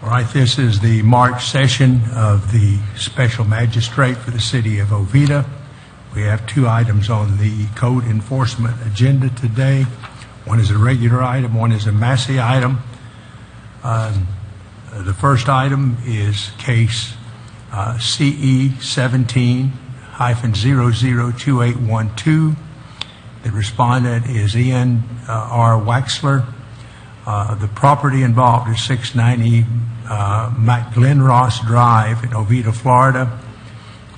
All right, this is the March session of the Special Magistrate for the City of Oviedo. We have two items on the code enforcement agenda today. One is a regular item, one is a Massey item. The first item is case CE 17-002812. The respondent is Ian R. Waxler. The property involved is 690 McGlenross Drive in Oviedo, Florida.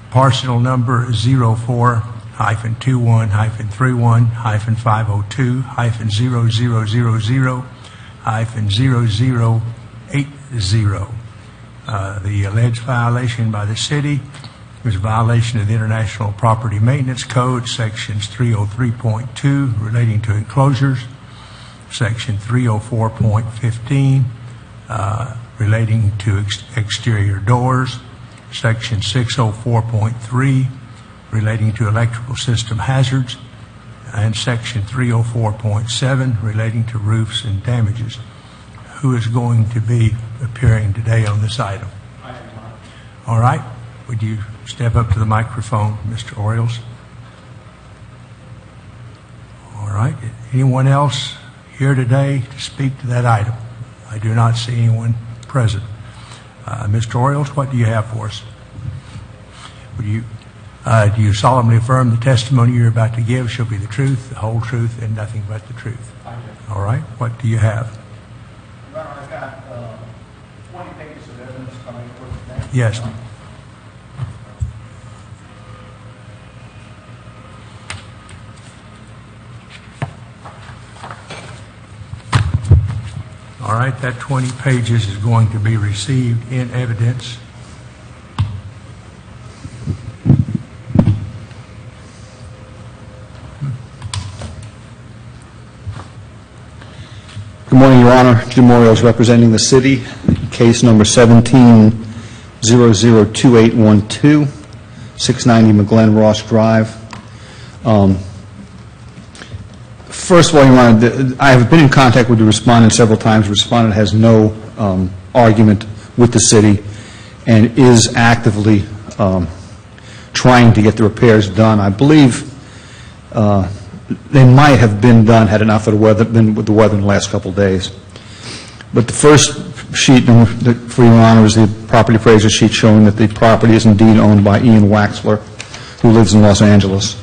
Parcel number 04-21-3-502-0000-0080. The alleged violation by the city was a violation of the International Property Maintenance Code, sections 303.2 relating to enclosures, section 304.15 relating to exterior doors, section 604.3 relating to electrical system hazards, and section 304.7 relating to roofs and damages. Who is going to be appearing today on this item? All right. Would you step up to the microphone, Mr. Orioles? All right. Anyone else here today to speak to that item? I do not see anyone present. Mr. Orioles, what do you have for us? Do you solemnly affirm the testimony you're about to give shall be the truth, the whole truth, and nothing but the truth? I do. All right. What do you have? Your Honor, I've got 20 pages of evidence coming forward today. Yes. All right, that 20 pages is going to be received in evidence. Good morning, Your Honor. Jim Orioles representing the city. Case number 17-002812, 690 McGlenross Drive. First of all, Your Honor, I have been in contact with the respondent several times. The respondent has no argument with the city and is actively trying to get the repairs done. I believe they might have been done had it not for the weather, been with the weather in the last couple of days. But the first sheet for Your Honor is the property appraiser sheet showing that the property is indeed owned by Ian Waxler, who lives in Los Angeles.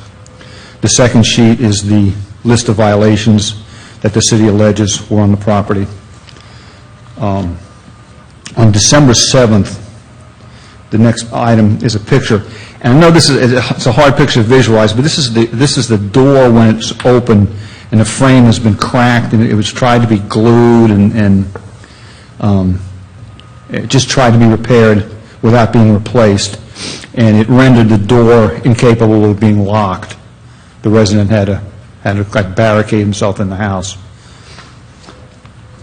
The second sheet is the list of violations that the city alleges were on the property. On December 7th, the next item is a picture. And I know it's a hard picture to visualize, but this is the door when it's open and the frame has been cracked and it was tried to be glued and it just tried to be repaired without being replaced, and it rendered the door incapable of being locked. The resident had to barricade himself in the house.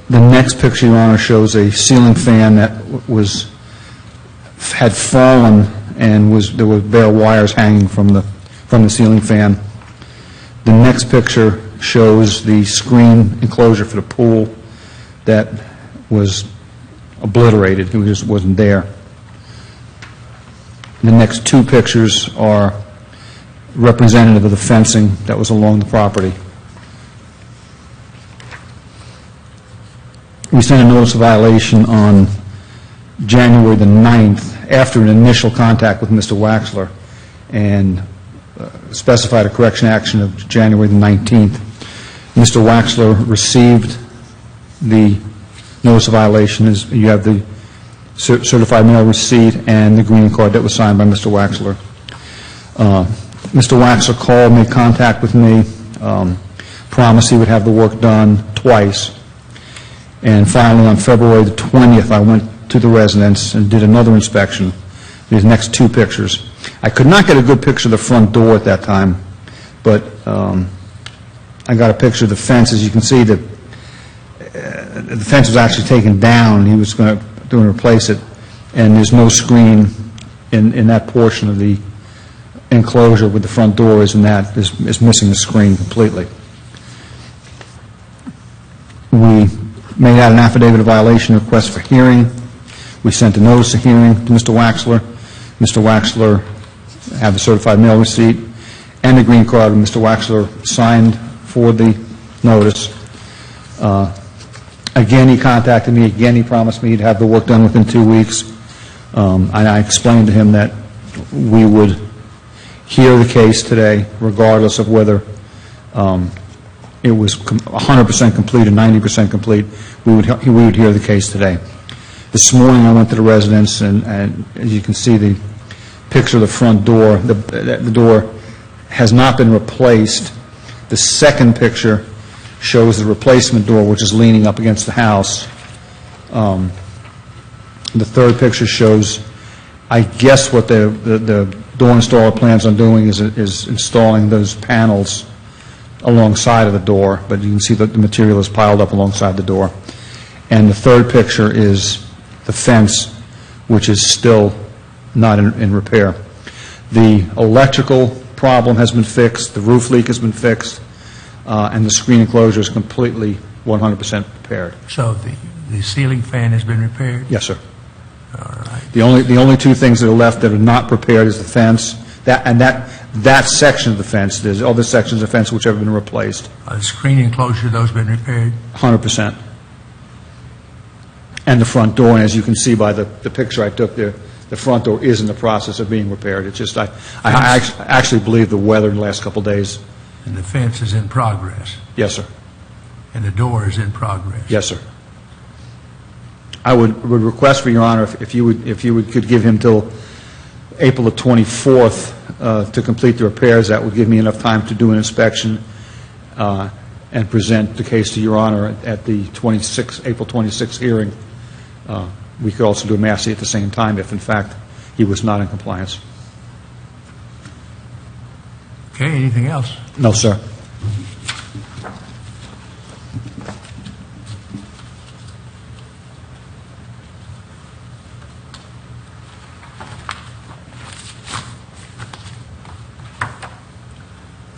The next picture, Your Honor, shows a ceiling fan that had fallen and there were bare wires hanging from the ceiling fan. The next picture shows the screen enclosure for the pool that was obliterated. It just wasn't there. The next two pictures are representative of the fencing that was along the property. We sent a notice of violation on January the 9th after an initial contact with Mr. Waxler and specified a correction action of January the 19th. Mr. Waxler received the notice of violation. You have the certified mail receipt and the green card that was signed by Mr. Waxler. Mr. Waxler called, made contact with me, promised he would have the work done twice. And finally, on February the 20th, I went to the residence and did another inspection. These next two pictures. I could not get a good picture of the front door at that time, but I got a picture of the fence. As you can see, the fence was actually taken down. He was going to replace it, and there's no screen in that portion of the enclosure with the front doors, and that is missing the screen completely. We made out an affidavit of violation request for hearing. We sent a notice of hearing to Mr. Waxler. Mr. Waxler had the certified mail receipt and the green card, and Mr. Waxler signed for the notice. Again, he contacted me. Again, he promised me he'd have the work done within 2 weeks. And I explained to him that we would hear the case today, regardless of whether it was 100% complete or 90% complete. We would hear the case today. This morning, I went to the residence, and as you can see, the picture of the front door, the door has not been replaced. The second picture shows the replacement door, which is leaning up against the house. The third picture shows, I guess what the door installer plans on doing is installing those panels alongside of the door, but you can see that the material is piled up alongside the door. And the third picture is the fence, which is still not in repair. The electrical problem has been fixed, the roof leak has been fixed, and the screen enclosure is completely 100% repaired. So the ceiling fan has been repaired? Yes, sir. All right. The only two things that are left that are not prepared is the fence, that section of the fence. There's other sections of fence which have been replaced. The screen enclosure, those been repaired? 100%. And the front door, and as you can see by the picture I took there, the front door is in the process of being repaired. It's just, I actually believe the weather in the last couple of days. And the fence is in progress? Yes, sir. And the door is in progress? Yes, sir. I would request for Your Honor if you could give him till April the 24th to complete the repairs. That would give me enough time to do an inspection and present the case to Your Honor at the April 26th hearing. We could also do a massey at the same time if, in fact, he was not in compliance. Okay, anything else? No, sir.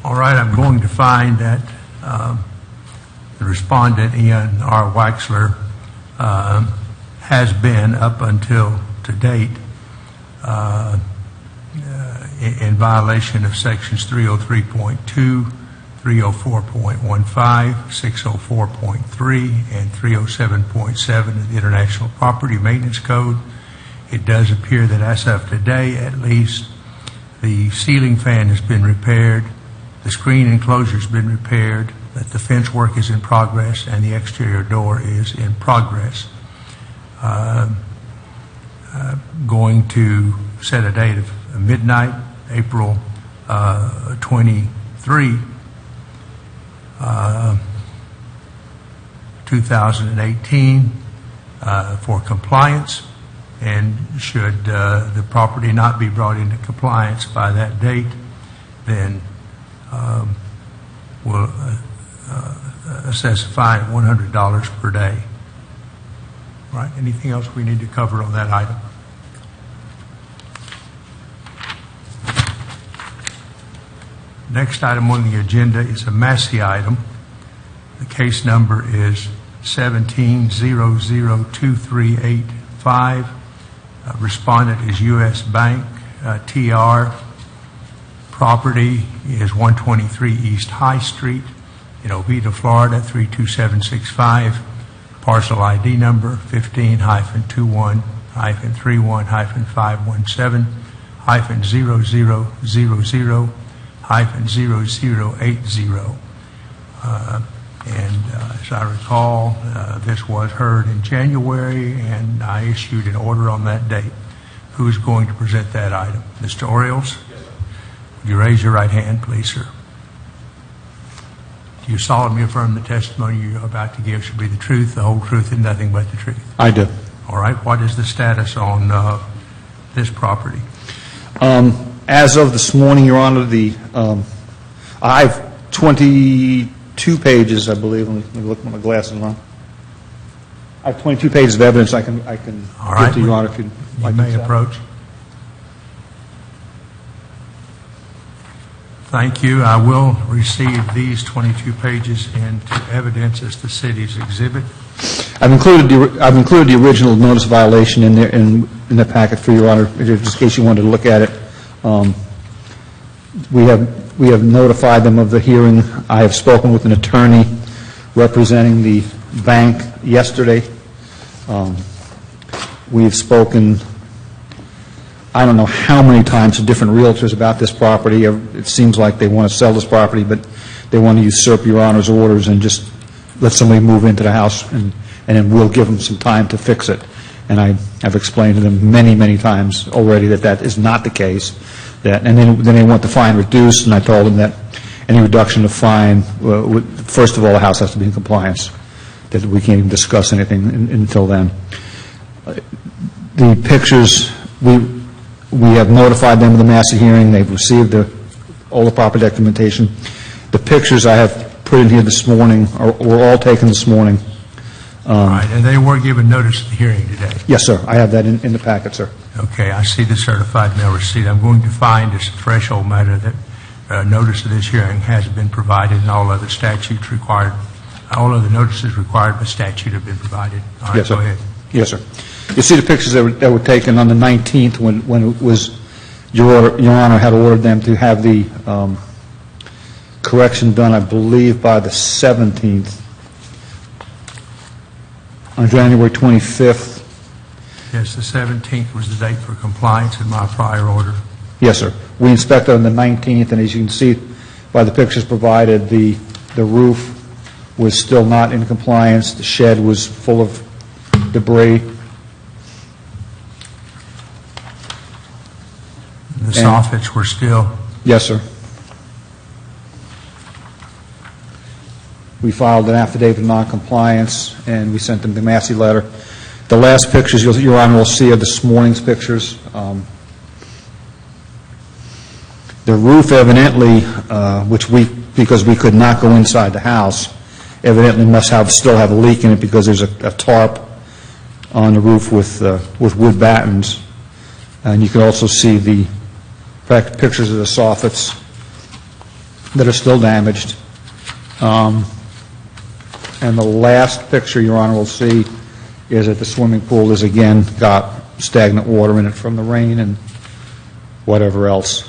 All right, I'm going to find that the respondent, Ian R. Waxler, has been, up until to date, in violation of Sections 303.2, 304.15, 604.3, and 307.7 of the International Property Maintenance Code. It does appear that as of today, at least, the ceiling fan has been repaired, the screen enclosure has been repaired, that the fence work is in progress, and the exterior door is in progress. Going to set a date of midnight, April 23, 2018, for compliance, and should the property not be brought into compliance by that date, then we'll assess a fine of $100 per day. All right, anything else we need to cover on that item? Next item on the agenda is a Massey item. The case number is 17-002385. Respondent is U.S. Bank, TR. Property is 123 East High Street in Oviedo, Florida, 32765. Parcel ID number 15-21-531-500-0080. And as I recall, this was heard in January, and I issued an order on that date. Who is going to present that item? Mr. Orioles? Yes, sir. Would you raise your right hand, please, sir? Do you solemnly affirm the testimony you're about to give should be the truth, the whole truth, and nothing but the truth? I do. All right. What is the status on this property? As of this morning, Your Honor, I have 22 pages, I believe. Let me look at my glasses on. I have 22 pages of evidence I can All right. give to Your Honor if you'd like You may to approach. Thank you. I will receive these 22 pages into evidence as the city's exhibit. I've included the original notice of violation in there, in the packet for Your Honor, just in case you wanted to look at it. We have notified them of the hearing. I have spoken with an attorney representing the bank yesterday. We've spoken, I don't know how many times, to different realtors about this property. It seems like they want to sell this property, but they want to usurp Your Honor's orders and just let somebody move into the house, and then we'll give them some time to fix it. And I've explained to them many, many times already that that is not the case. And then they want the fine reduced, and I told them that any reduction of fine, first of all, the house has to be in compliance, that we can't even discuss anything until then. The pictures, we have notified them of the master hearing. They've received all the proper documentation. The pictures I have put in here this morning were all taken this morning. All right, and they were given notice of the hearing today? Yes, sir. I have that in the packet, sir. Okay, I see the certified mail receipt. I'm going to find as a threshold matter that notice of this hearing has been provided, and all other statutes required, all other notices required by statute have been provided. All right, Yes, sir. go ahead. Yes, sir. You see the pictures that were taken on the 19th when it was, Your Honor had ordered them to have the correction done, I believe, by the 17th. On January 25th. Yes, the 17th was the date for compliance in my prior order. Yes, sir. We inspected on the 19th, and as you can see by the pictures provided, the roof was still not in compliance. The shed was full of debris. The soffits were still... Yes, sir. We filed an affidavit of noncompliance, and we sent them the Massey letter. The last pictures Your Honor will see are this morning's pictures. The roof evidently, because we could not go inside the house, evidently must still have a leak in it because there's a tarp on the roof with wood battens. And you can also see the pictures of the soffits that are still damaged. And the last picture Your Honor will see is that the swimming pool has again got stagnant water in it from the rain and whatever else.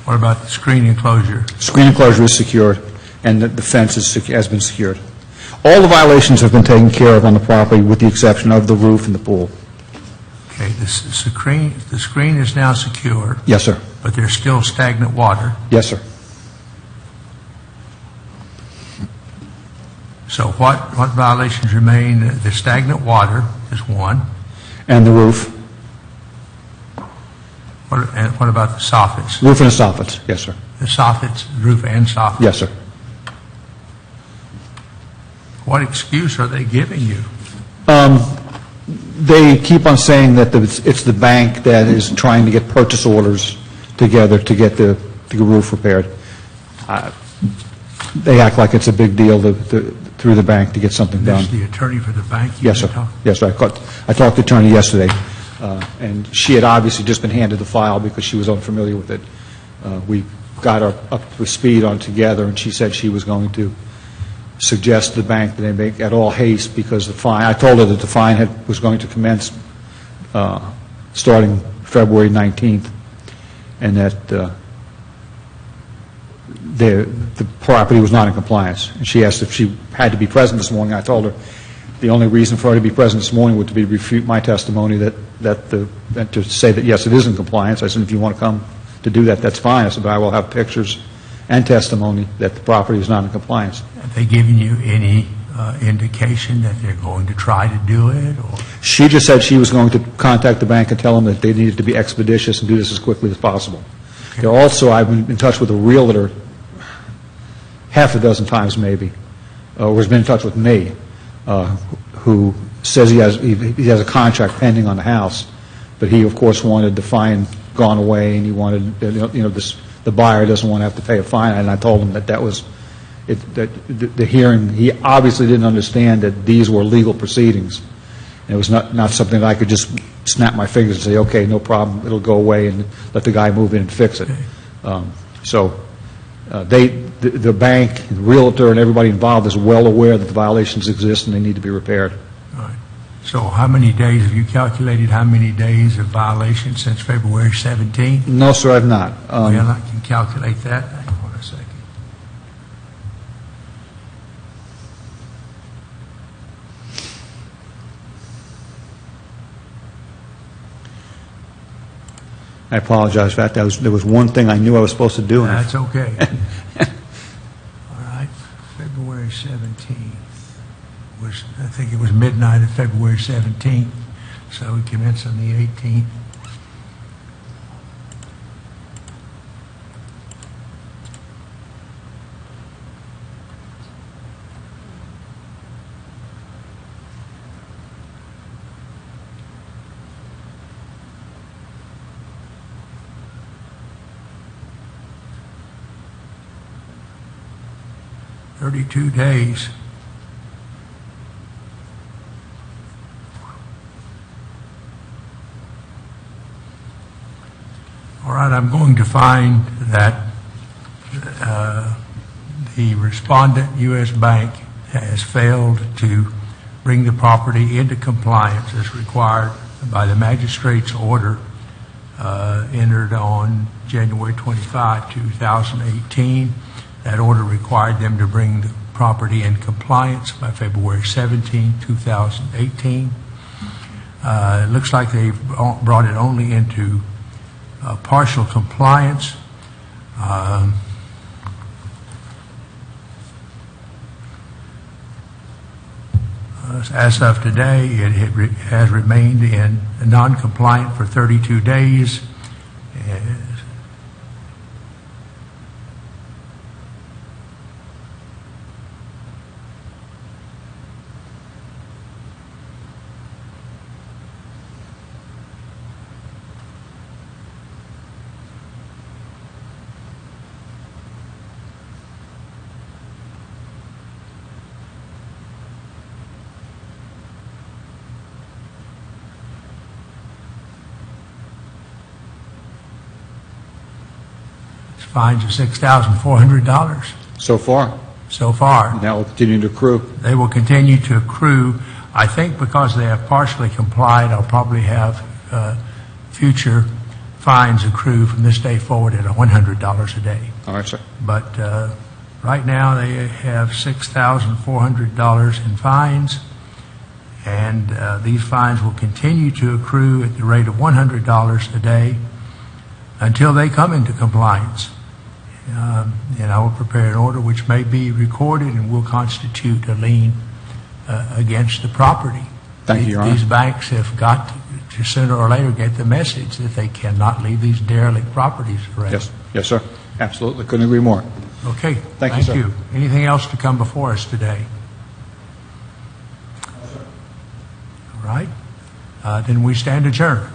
What about the screen enclosure? Screen enclosure is secured, and the fence has been secured. All the violations have been taken care of on the property with the exception of the roof and the pool. Okay, the screen is now secure. Yes, sir. But there's still stagnant water. Yes, sir. So what violations remain? The stagnant water is one. And the roof. What about the soffits? Roof and the soffits, yes, sir. The soffits, roof and soffits? Yes, sir. What excuse are they giving you? They keep on saying that it's the bank that is trying to get purchase orders together to get the roof repaired. They act like it's a big deal through the bank to get something done. This is the attorney for the bank? Yes, sir. Yes, sir. I talked to the attorney yesterday, and she had obviously just been handed the file because she was unfamiliar with it. We got her up to speed on together, and she said she was going to suggest to the bank that they make at all haste because the fine, I told her that the fine was going to commence starting February 19th, and that the property was not in compliance. And she asked if she had to be present this morning. I told her the only reason for her to be present this morning would be to refute my testimony that to say that, yes, it is in compliance. I said, if you want to come to do that, that's fine. I said, but I will have pictures and testimony that the property is not in compliance. Have they given you any indication that they're going to try to do it? Or? She just said she was going to contact the bank and tell them that they needed to be expeditious and do this as quickly as possible. Okay. Also, I've been in touch with a realtor half a dozen times maybe, or has been in touch with me, who says he has a contract pending on the house, but he, of course, wanted the fine gone away, and he wanted, the buyer doesn't want to have to pay a fine, and I told him that was the hearing. He obviously didn't understand that these were legal proceedings. And it was not something that I could just snap my fingers and say, okay, no problem, it'll go away, and let the guy move in and fix it. So the bank, the realtor, and everybody involved is well aware that the violations exist and they need to be repaired. All right. So how many days, have you calculated how many days of violation since February 17th? No, sir, I've not. Well, I can calculate that. Hang on a second. I apologize for that. There was one thing I knew I was supposed to do. That's okay. All right, February 17th was, I think it was midnight of February 17th, so we commenced on the 18th. "32 days. All right, I'm going to find that the respondent, U.S. Bank, has failed to bring the property into compliance as required by the magistrate's order entered on January 25, 2018. That order required them to bring the property in compliance by February 17, 2018. It looks like they brought it only into partial compliance. As of today, it has remained in non-compliant for 32 days. Fines of $6,400 So far. so far. And that will continue to accrue. They will continue to accrue. I think because they have partially complied, I'll probably have future fines accrue from this day forward at $100 a day. All right, sir. But right now, they have $6,400 in fines, and these fines will continue to accrue at the rate of $100 a day until they come into compliance. And I will prepare an order which may be recorded and will constitute a lien against the property. Thank you, Your Honor. These banks have got to sooner or later get the message that they cannot leave these derelict properties around. Yes, yes, sir. Absolutely. Couldn't agree more. Okay. Thank you, sir. Anything else to come before us today? All right. Then we stand adjourned.